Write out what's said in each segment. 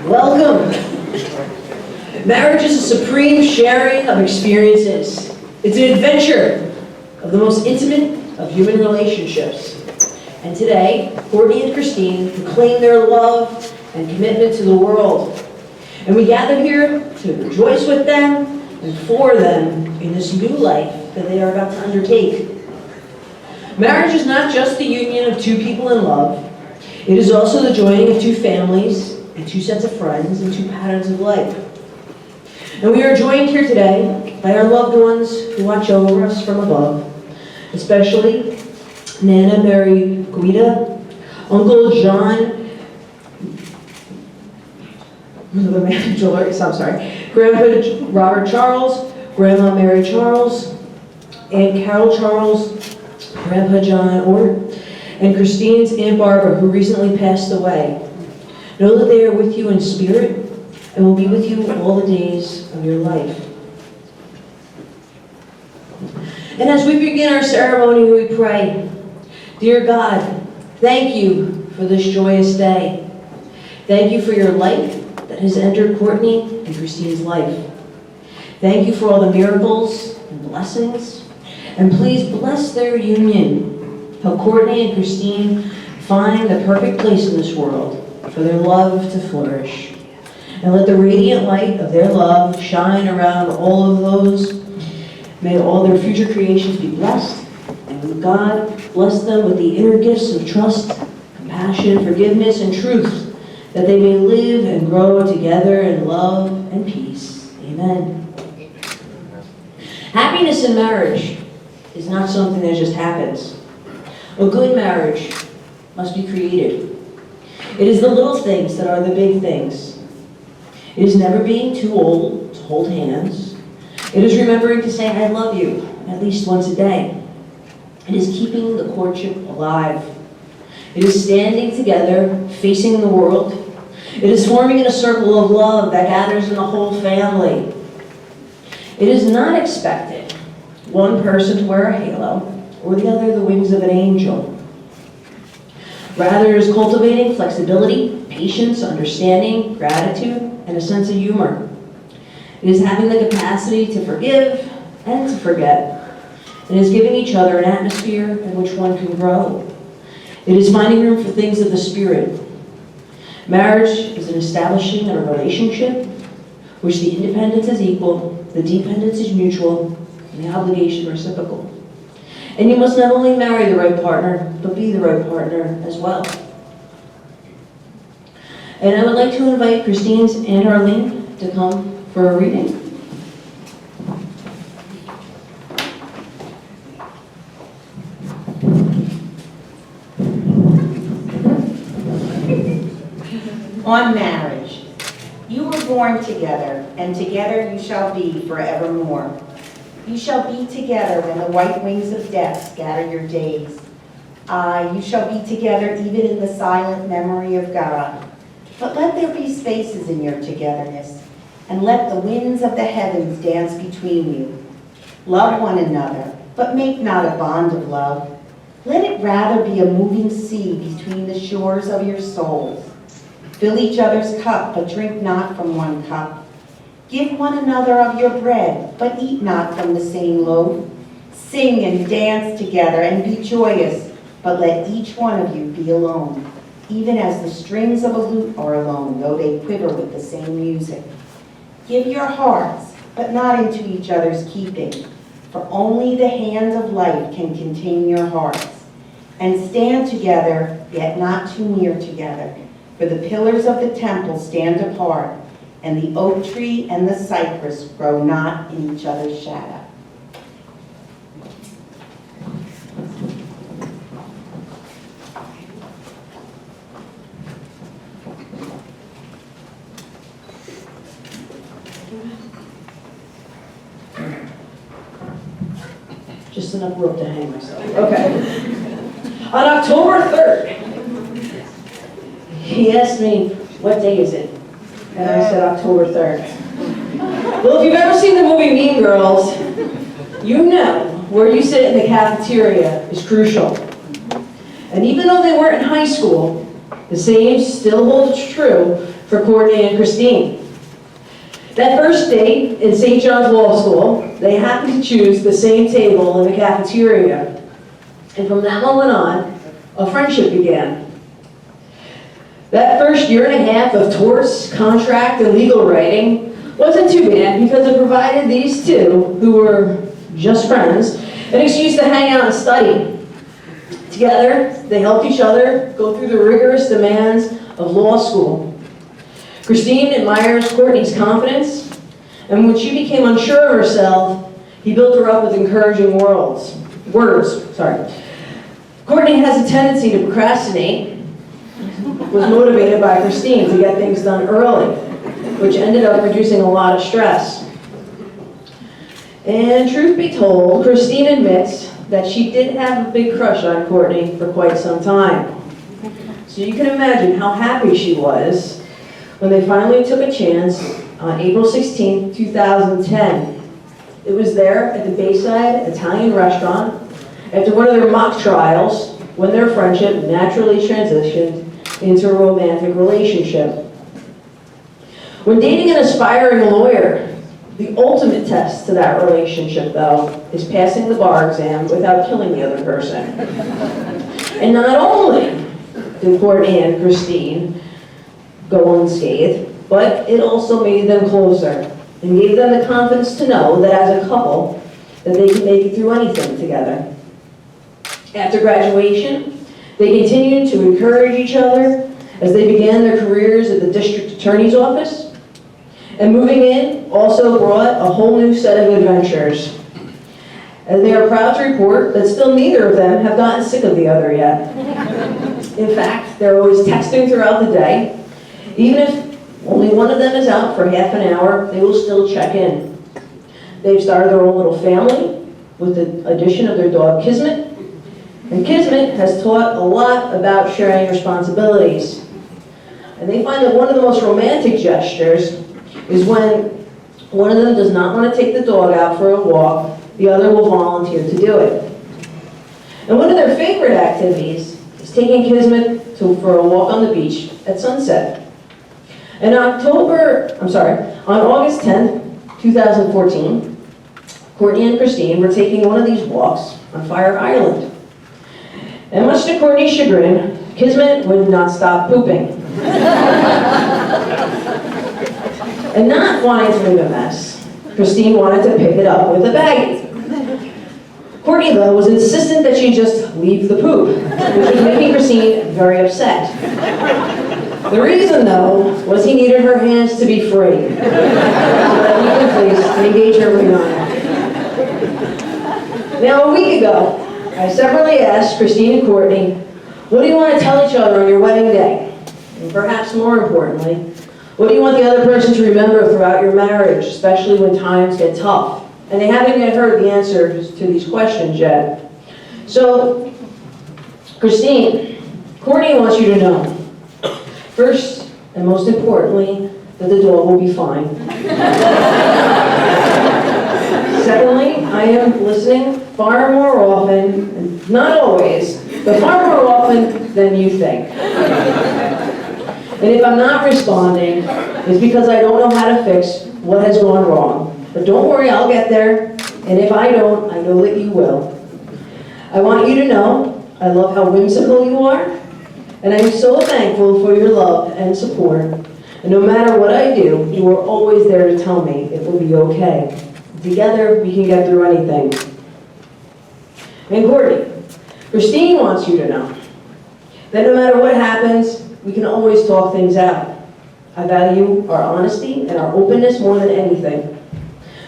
Welcome. Marriage is a supreme sharing of experiences. It's an adventure of the most intimate of human relationships. And today, Courtney and Christine proclaim their love and commitment to the world. And we gather here to rejoice with them and for them in this new life that they are about to undertake. Marriage is not just the union of two people in love. It is also the joining of two families and two sets of friends and two patterns of life. And we are joined here today by our loved ones who watch over us from above, especially Nana Mary Guida, Uncle John, Grandpa Robert Charles, Grandma Mary Charles, Aunt Carol Charles, Grandpa John Orr, and Christine's Aunt Barbara, who recently passed away. Know that they are with you in spirit and will be with you all the days of your life. And as we begin our ceremony, we pray, dear God, thank you for this joyous day. Thank you for your light that has entered Courtney and Christine's life. Thank you for all the miracles and blessings. And please bless their union. Help Courtney and Christine find the perfect place in this world for their love to flourish. And let the radiant light of their love shine around all of those. May all their future creations be blessed. And may God bless them with the inner gifts of trust, compassion, forgiveness, and truth, that they may live and grow together in love and peace. Amen. Happiness in marriage is not something that just happens. A good marriage must be created. It is the little things that are the big things. It is never being too old to hold hands. It is remembering to say, I love you, at least once a day. It is keeping the courtship alive. It is standing together, facing the world. It is forming in a circle of love that gathers in the whole family. It is not expected one person to wear a halo or the other the wings of an angel. Rather, it is cultivating flexibility, patience, understanding, gratitude, and a sense of humor. It is having the capacity to forgive and to forget. It is giving each other an atmosphere in which one can grow. It is finding room for things of the spirit. Marriage is an establishing of a relationship which the independence is equal, the dependence is mutual, and the obligation reciprocal. And you must not only marry the right partner, but be the right partner as well. And I would like to invite Christine's Aunt Arlene to come for a reading. On marriage. You were born together, and together you shall be forevermore. You shall be together when the white wings of death scatter your days. You shall be together even in the silent memory of God. But let there be spaces in your togetherness, and let the winds of the heavens dance between you. Love one another, but make not a bond of love. Let it rather be a moving sea between the shores of your souls. Fill each other's cup, but drink not from one cup. Give one another of your bread, but eat not from the same loaf. Sing and dance together and be joyous, but let each one of you be alone, even as the strings of a lute are alone, though they quiver with the same music. Give your hearts, but not into each other's keeping, for only the hand of life can contain your hearts. And stand together, yet not too near together, for the pillars of the temple stand apart, and the oak tree and the cypress grow not in each other's shadow. Just enough rope to hang myself. Okay. On October 3rd, he asked me, what day is it? And I said October 3rd. Well, if you've ever seen the movie Mean Girls, you know where you sit in the cafeteria is crucial. And even though they weren't in high school, the same still holds true for Courtney and Christine. That first date in St. John's Law School, they happened to choose the same table in the cafeteria. And from that moment on, a friendship began. That first year and a half of torts, contract, and legal writing wasn't too bad because it provided these two, who were just friends, an excuse to hang out and study. Together, they helped each other go through the rigorous demands of law school. Christine admires Courtney's confidence, and when she became unsure of herself, he built her up with encouraging words. Courtney has a tendency to procrastinate, was motivated by Christine to get things done early, which ended up reducing a lot of stress. And truth be told, Christine admits that she did have a big crush on Courtney for quite some time. So you can imagine how happy she was when they finally took a chance on April 16, 2010. It was there at the Bayside Italian restaurant after one of their mock trials when their friendship naturally transitioned into a romantic relationship. When dating an aspiring lawyer, the ultimate test to that relationship, though, is passing the bar exam without killing the other person. And not only did Courtney and Christine go unscathed, but it also made them closer and gave them the confidence to know that as a couple, that they could make it through anything together. After graduation, they continued to encourage each other as they began their careers at the district attorney's office. And moving in also brought a whole new set of adventures. And they are proud to report that still neither of them have gotten sick of the other yet. In fact, they're always texting throughout the day. Even if only one of them is out for half an hour, they will still check in. They've started their own little family with the addition of their dog Kismet. And Kismet has taught a lot about sharing responsibilities. And they find that one of the most romantic gestures is when one of them does not want to take the dog out for a walk, the other will volunteer to do it. And one of their favorite activities is taking Kismet for a walk on the beach at sunset. And on August 10th, 2014, Courtney and Christine were taking one of these walks on Fire Island. And much to Courtney's chagrin, Kismet would not stop pooping. And not wanting to leave a mess, Christine wanted to pick it up with a baggie. Courtney, though, was insistent that she just leave the poop, which was making Christine very upset. The reason, though, was he needed her hands to be free. So that he could please engage her ring on her. Now, a week ago, I separately asked Christine and Courtney, what do you want to tell each other on your wedding day? And perhaps more importantly, what do you want the other person to remember throughout your marriage, especially when times get tough? And they haven't yet heard the answers to these questions yet. So, Christine, Courtney wants you to know, first and most importantly, that the dog will be fine. Secondly, I am listening far more often, and not always, but far more often than you think. And if I'm not responding, it's because I don't know how to fix what has gone wrong. But don't worry, I'll get there. And if I don't, I know that you will. I want you to know I love how whimsical you are, and I'm so thankful for your love and support. And no matter what I do, you are always there to tell me it will be okay. Together, we can get through anything. And Courtney, Christine wants you to know that no matter what happens, we can always talk things out. I value our honesty and our openness more than anything.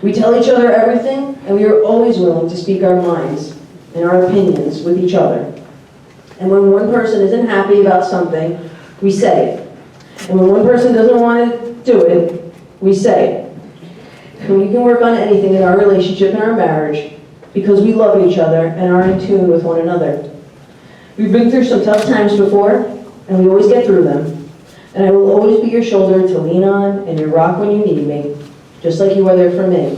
We tell each other everything, and we are always willing to speak our minds and our opinions with each other. And when one person isn't happy about something, we say it. And when one person doesn't want to do it, we say it. And we can work on anything in our relationship and our marriage because we love each other and are in tune with one another. We've been through some tough times before, and we always get through them. And I will always be your shoulder to lean on and your rock when you need me, just like you were there for me.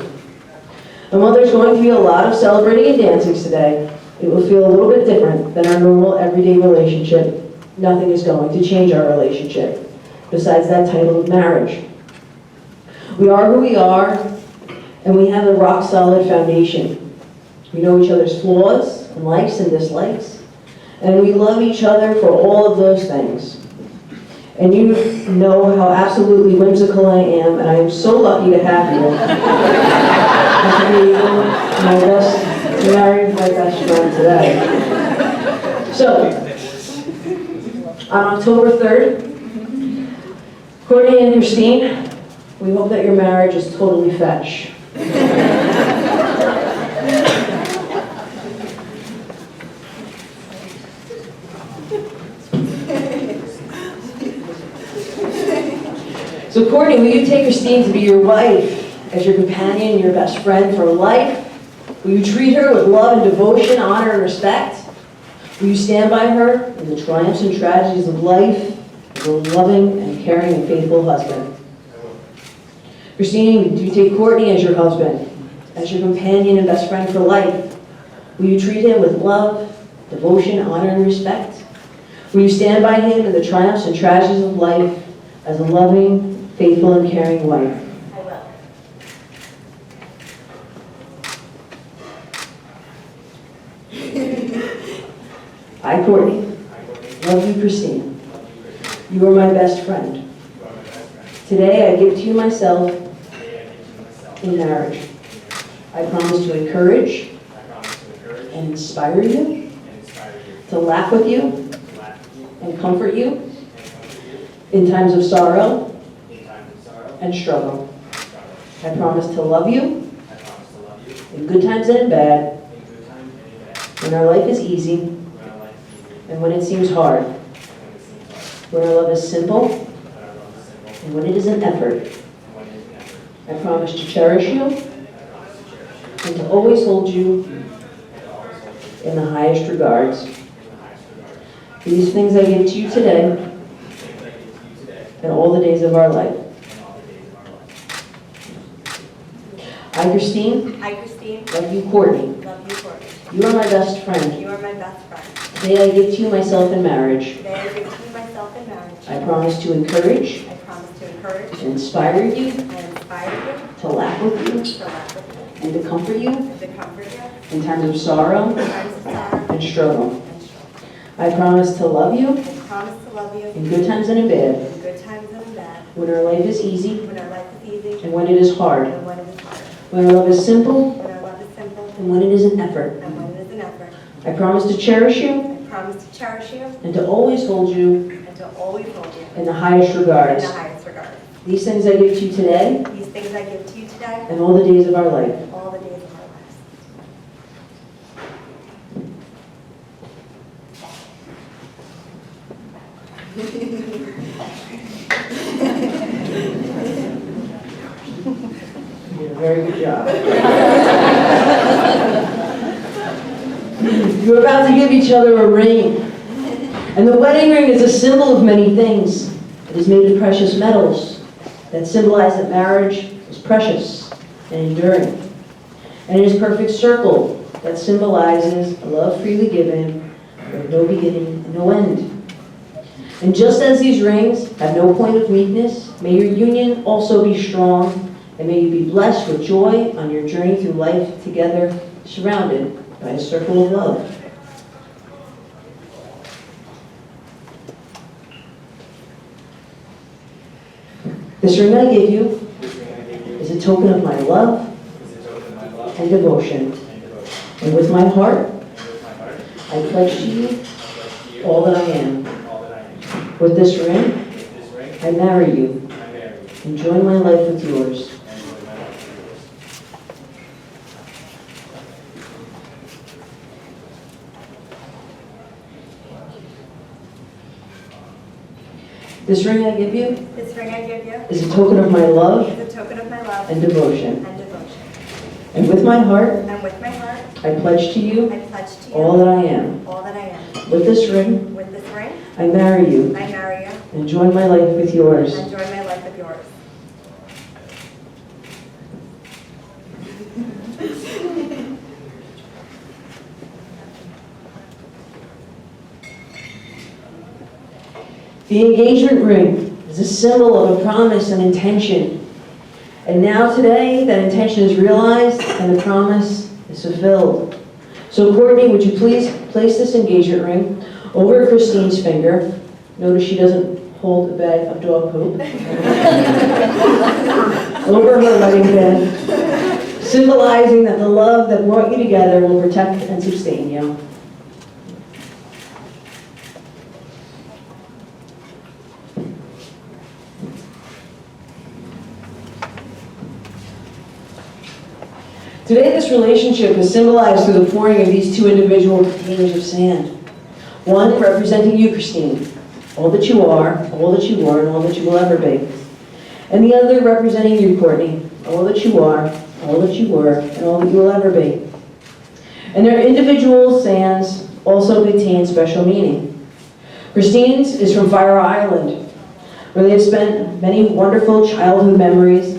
And while there's going to be a lot of celebrating and dancing today, it will feel a little bit different than our normal everyday relationship. Nothing is going to change our relationship, besides that title of marriage. We are who we are, and we have a rock-solid foundation. We know each other's flaws and likes and dislikes, and we love each other for all of those things. And you know how absolutely whimsical I am, and I am so lucky to have you. And to be to marry my best friend today. So, on October 3rd, Courtney and Christine, we hope that your marriage is totally fetch. So Courtney, will you take Christine to be your wife, as your companion, your best friend for life? Will you treat her with love and devotion, honor and respect? Will you stand by her in the triumphs and tragedies of life as a loving and caring and faithful husband? Christine, do you take Courtney as your husband, as your companion and best friend for life? Will you treat him with love, devotion, honor and respect? Will you stand by him in the triumphs and tragedies of life as a loving, faithful and caring wife? I will. I, Courtney, love you, Christine. You are my best friend. Today I give to you myself in marriage. I promise to encourage and inspire you, to laugh with you and comfort you in times of sorrow and struggle. I promise to love you in good times and in bad, when our life is easy and when it seems hard, when our love is simple and when it is an effort. I promise to cherish you and to always hold you in the highest regards. These things I give to you today and all the days of our life. I, Christine, love you, Courtney. Love you, Courtney. You are my best friend. You are my best friend. Today I give to you myself in marriage. Today I give to you myself in marriage. I promise to encourage I promise to encourage and inspire you, and inspire you, to laugh with you, to laugh with you, and to comfort you and to comfort you in times of sorrow in times of sorrow and struggle. and struggle. I promise to love you I promise to love you in good times and in bad, in good times and in bad, when our life is easy when our life is easy and when it is hard, and when it is hard, when our love is simple when our love is simple and when it is an effort. and when it is an effort. I promise to cherish you I promise to cherish you and to always hold you and to always hold you in the highest in regards. the highest regard. These things I give to you today These things I give to you today, and all the days of our life. all the days of our lives. You did a very good job. You're about to give each other a ring. And the wedding ring is a symbol of many things. It is made of precious metals that symbolize that marriage is precious and enduring. And it is a perfect circle that symbolizes a love freely given, with no beginning and no end. And just as these rings have no point of weakness, may your union also be strong, and may you be blessed with joy on your journey through life together, surrounded by a circle of love. This ring I give you is a token of my love and devotion. And with my heart, I pledge to you all that I am. With this ring, I marry you and join my life with yours. This ring I give you is a token of my love and devotion. And with my heart, I pledge to you all that I am. With this ring, I marry you and join my life with yours. The engagement ring is a symbol of a promise and intention. And now today, that intention is realized and the promise is fulfilled. So Courtney, would you please place this engagement ring over Christine's finger. Notice she doesn't hold a bag of dog poop. Over her wedding bed, symbolizing that the love that brought you together will protect and sustain you. Today, this relationship is symbolized through the pouring of these two individual containers of sand. One representing you, Christine, all that you are, all that you were, and all that you will ever be. And the other representing you, Courtney, all that you are, all that you were, and all that you will ever be. And their individual sands also contain special meaning. Christine's is from Fire Island, where they have spent many wonderful childhood memories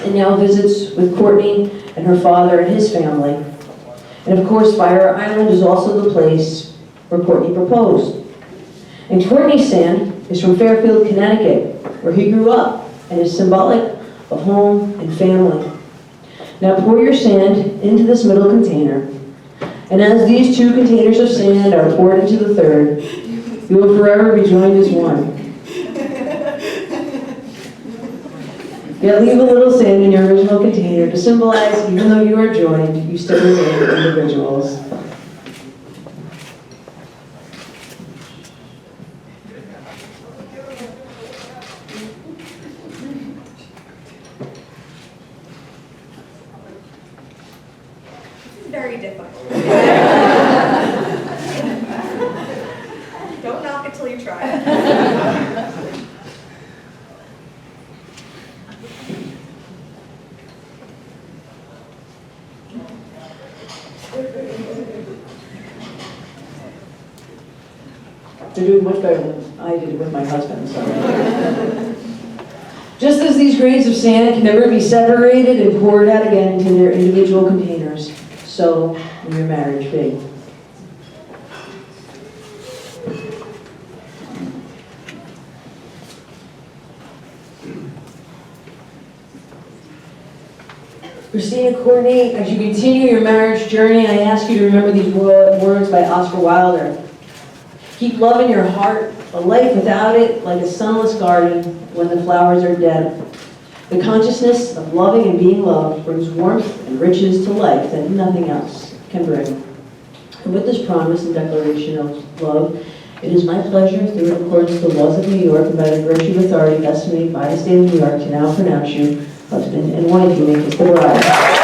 and now visits with Courtney and her father and his family. And of course, Fire Island is also the place where Courtney proposed. And Courtney's sand is from Fairfield, Connecticut, where he grew up and is symbolic of home and family. Now pour your sand into this middle container. And as these two containers of sand are poured into the third, you will forever be joined as one. Yet leave a little sand in your original container to symbolize, even though you are joined, you still remain individuals. Very difficult. Don't knock it till you try. They're doing much better than I did with my husband. So. Just as these grains of sand can never be separated and poured out again into their individual containers, so will your marriage be. Christine and Courtney, as you continue your marriage journey, I ask you to remember these words by Oscar Wilde. Keep love in your heart, a life without it, like a sunless garden when the flowers are dead. The consciousness of loving and being loved brings warmth and riches to life that nothing else can bring. And with this promise and declaration of love, it is my pleasure, through in accordance with the laws of New York and by the virtue of authority vested in me by the state of New York, to now pronounce you husband and wife. You may kiss the bride.